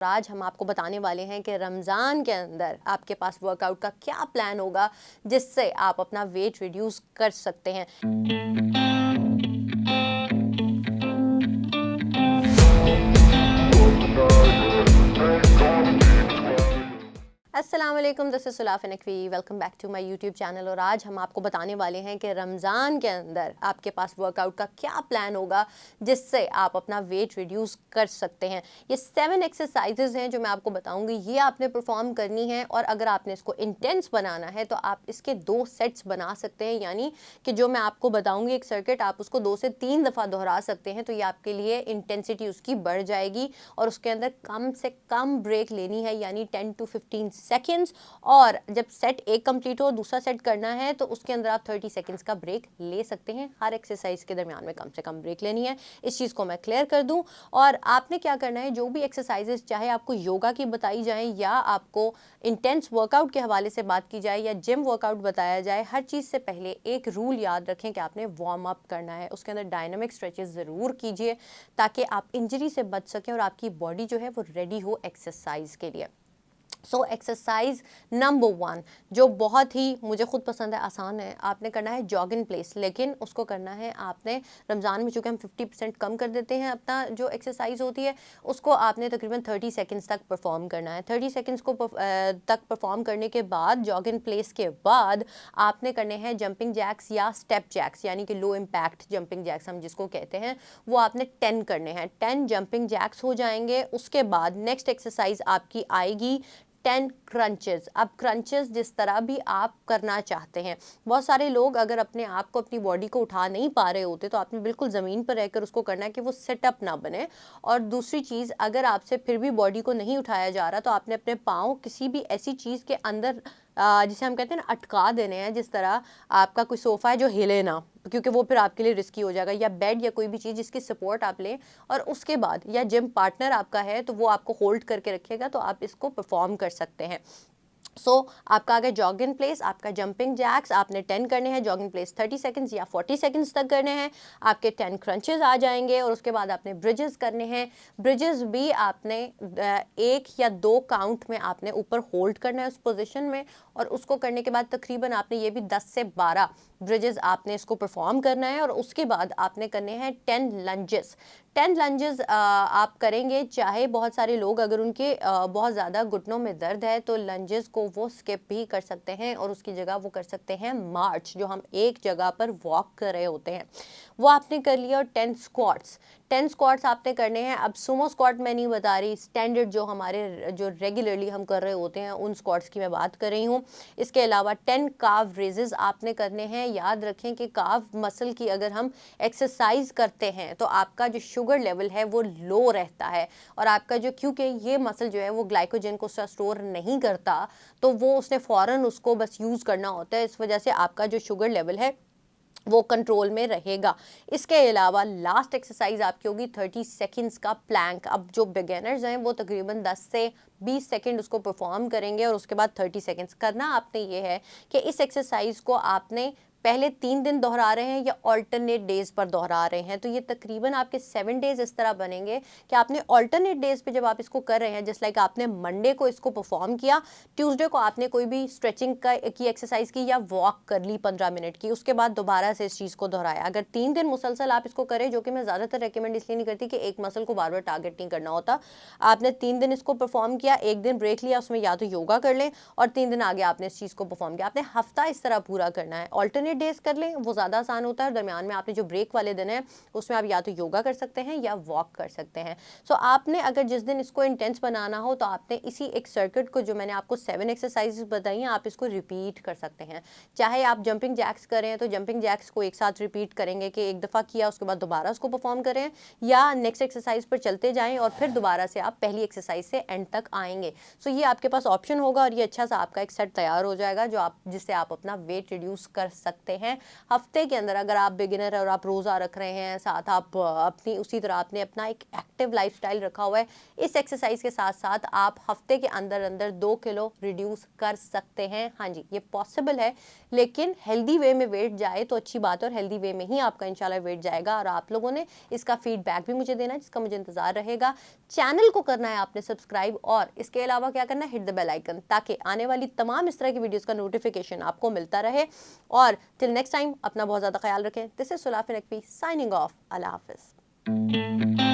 आज हम आपको बताने वाले हैं कि रमज़ान के अंदर आपके पास वर्कआउट का क्या प्लान होगा जिससे आप अपना वेट रिड्यूस कर सकते हैं। अस्सलाम वालेकुम, this is Sulaf Naqvi. Welcome back to my YouTube channel. और आज हम आपको बताने वाले हैं कि रमज़ान के अंदर आपके पास वर्कआउट का क्या प्लान होगा जिससे आप अपना वेट रिड्यूस कर सकते हैं। ये 7 एक्सरसाइजेज़ हैं जो मैं आपको बताऊंगी, ये आपने परफॉर्म करनी है। और अगर आपने इसको इंटेंस बनाना है तो आप इसके 2 सेट्स बना सकते हैं, यानी कि जो मैं आपको बताऊँगी एक सर्किट, आप उसको 2 से 3 दफ़ा दोहरा सकते हैं। तो ये आपके लिए इंटेंसिटी उसकी बढ़ जाएगी और उसके अंदर कम से कम ब्रेक लेनी है, यानी 10 to 15 सेकेंड्स। और जब सेट एक कंप्लीट हो दूसरा सेट करना है तो उसके अंदर आप 30 सेकेंड्स का ब्रेक ले सकते हैं। हर एक्सरसाइज के दरमियान में कम से कम ब्रेक लेनी है। इस चीज़ को मैं क्लियर कर दूं। और आपने क्या करना है, जो भी एक्सरसाइजेस चाहे आपको योगा की बताई जाए या आपको इंटेंस वर्कआउट के हवाले से बात की जाए या जिम वर्कआउट बताया जाए, हर चीज़ से पहले एक रूल याद रखें कि आपने वार्म अप करना है। उसके अंदर डायनामिक स्ट्रेचेस ज़रूर कीजिए ताकि आप इंजरी से बच सकें और आपकी बॉडी जो है वो रेडी हो एक्सरसाइज के लिए। सो एक्सरसाइज नंबर 1 जो बहुत ही मुझे खुद पसंद है, आसान है, आपने करना है जॉग इन प्लेस। लेकिन उसको करना है आपने रमज़ान में, चूँकि हम 50% कम कर देते हैं अपना जो एक्सरसाइज होती है, उसको आपने तकरीबन 30 सेकंड्स तक परफॉर्म करना है। 30 सेकंड्स को तक परफॉर्म करने के बाद, जॉग इन प्लेस के बाद आपने करने हैं जंपिंग जैक्स या स्टेप जैक्स, यानी कि लो इम्पैक्ट जंपिंग जैक्स हम जिसको कहते हैं, वो आपने 10 करने हैं। 10 जंपिंग जैक्स हो जाएंगे। उसके बाद नेक्स्ट एक्सरसाइज आपकी आएगी 10 क्रंचेस। अब क्रंचेस जिस तरह भी आप करना चाहते हैं, बहुत सारे लोग अगर अपने आप को, अपनी बॉडी को उठा नहीं पा रहे होते तो आपने बिल्कुल ज़मीन पर रहकर उसको करना है कि वो सेटअप ना बने। और दूसरी चीज़, अगर आपसे फिर भी बॉडी को नहीं उठाया जा रहा तो आपने अपने पाँव किसी भी ऐसी चीज़ के अंदर जिसे हम कहते हैं ना, अटका देने हैं। जिस तरह आपका कोई सोफ़ा है जो हिले ना, क्योंकि वो फिर आपके लिए रिस्की हो जाएगा, या बेड या कोई भी चीज़ जिसकी सपोर्ट आप लें। और उसके बाद, या जिम पार्टनर आपका है तो वो आपको होल्ड करके रखेगा, तो आप इसको परफॉर्म कर सकते हैं। आपका आ गया जॉग इन प्लेस, आपका जंपिंग जैक्स आपने 10 करने हैं, जॉग इन प्लेस 30 सेकंड्स या 40 सेकंड्स तक करने हैं, आपके 10 क्रंचेस आ जाएंगे। और उसके बाद आपने ब्रिजेस करने हैं। ब्रिजेस भी आपने 1 या 2 काउंट में आपने ऊपर होल्ड करना है उस पोजीशन में। और उसको करने के बाद तकरीबन आपने ये भी 10 से 12 ब्रिजेस आपने इसको परफॉर्म करना है। और उसके बाद आपने करने हैं 10 लंजेस। 10 लंजेस आप करेंगे, चाहे बहुत सारे लोग अगर उनके बहुत ज़्यादा घुटनों में दर्द है तो लंजेस को वो स्किप भी कर सकते हैं और उसकी जगह वो कर सकते हैं मार्च, जो हम एक जगह पर वॉक कर रहे होते हैं, वो आपने कर लिया। और 10 स्क्वाट्स, 10 स्क्वाट्स आपने करने हैं। अब सुमो स्क्वाट मैं नहीं बता रही, स्टैंडर्ड जो हमारे जो रेगुलरली हम कर रहे होते हैं उन स्क्वाट्स की मैं बात कर रही हूँ। इसके अलावा 10 काव रेजेस आपने करने हैं। याद रखें कि काव मसल की अगर हम एक्सरसाइज करते हैं तो आपका जो शुगर लेवल है वो लो रहता है। और आपका जो, क्योंकि ये मसल जो है वो ग्लाइकोजन को स्टोर नहीं करता, तो वो उसने फ़ौरन उसको बस यूज़ करना होता है। इस वजह से आपका जो शुगर लेवल है वो कंट्रोल में रहेगा। इसके अलावा लास्ट एक्सरसाइज आपकी होगी 30 सेकंड्स का प्लैंक। अब जो बिगिनर्स हैं वो तकरीबन 10 से 20 सेकंड उसको परफॉर्म करेंगे और उसके बाद 30 सेकंड्स करना आपने ये है कि इस एक्सरसाइज को आपने पहले 3 दिन दोहरा रहे हैं या ऑल्टरनेट डेज पर दोहरा रहे हैं। तो ये तकरीबन आपके 7 डेज इस तरह बनेंगे कि आपने ऑल्टरनेट डेज पे जब आप इसको कर रहे हैं, जस्ट लाइक आपने मंडे को इसको परफॉर्म किया, ट्यूसडे को आपने कोई भी स्ट्रेचिंग की एक्सरसाइज की या वॉक कर ली 15 मिनट की, उसके बाद दोबारा से इस चीज़ को दोहराया। अगर 3 दिन मुसलसल आप इसको करें, जो कि मैं ज़्यादातर रिकमेंड इसलिए नहीं करती कि एक मसल को बार बार टारगेट नहीं करना होता, आपने 3 दिन इसको परफॉर्म किया, एक दिन ब्रेक लिया, उसमें या तो योगा कर लें और 3 दिन आगे आपने इस चीज़ को परफॉर्म किया। आपने हफ्ता इस तरह पूरा करना है। ऑल्टरनेट डेज कर लें, वो ज़्यादा आसान होता है। दरमियान में आपने जो ब्रेक वाले दिन है उसमें आप या तो योगा कर सकते हैं या वॉक कर सकते हैं। आपने अगर जिस दिन इसको इंटेंस बनाना हो तो आपने इसी एक सर्किट को, जो मैंने आपको 7 एक्सरसाइजेस बताई हैं, आप इसको रिपीट कर सकते हैं। चाहे आप जंपिंग जैक्स करें तो जंपिंग जैक्स को एक साथ रिपीट करेंगे कि एक दफ़ा किया उसके बाद दोबारा उसको परफॉर्म करें, या नेक्स्ट एक्सरसाइज पर चलते जाएं और फिर दोबारा से आप पहली एक्सरसाइज से एंड तक आएंगे। ये आपके पास ऑप्शन होगा और ये अच्छा सा आपका एक सेट तैयार हो जाएगा जो आप, जिससे आप अपना वेट रिड्यूस कर सकते सकते हैं हफ्ते के अंदर। अगर आप बिगिनर है और आप रोज़ा रख रहे हैं, साथ आप अपनी उसी तरह आपने अपना एक एक्टिव लाइफस्टाइल रखा हुआ है, इस एक्सरसाइज के साथ साथ आप हफ्ते के अंदर अंदर 2 किलो रिड्यूस कर सकते हैं। हाँ जी, ये पॉसिबल है, लेकिन हेल्दी वे में वेट जाए तो अच्छी बात है, और हेल्दी वे में ही आपका इंशाल्लाह वेट जाएगा। और आप लोगों ने इसका फीडबैक भी मुझे देना है, जिसका मुझे इंतजार रहेगा। चैनल को करना है आपने सब्सक्राइब, और इसके अलावा क्या करना है, हिट द बेल आइकन, ताकि आने वाली तमाम इस तरह की वीडियोस का नोटिफिकेशन आपको मिलता रहे। और टिल नेक्स्ट टाइम अपना बहुत ज़्यादा ख्याल रखें। This is Sulafin Naqvi signing off. अल्लाह हाफिज़।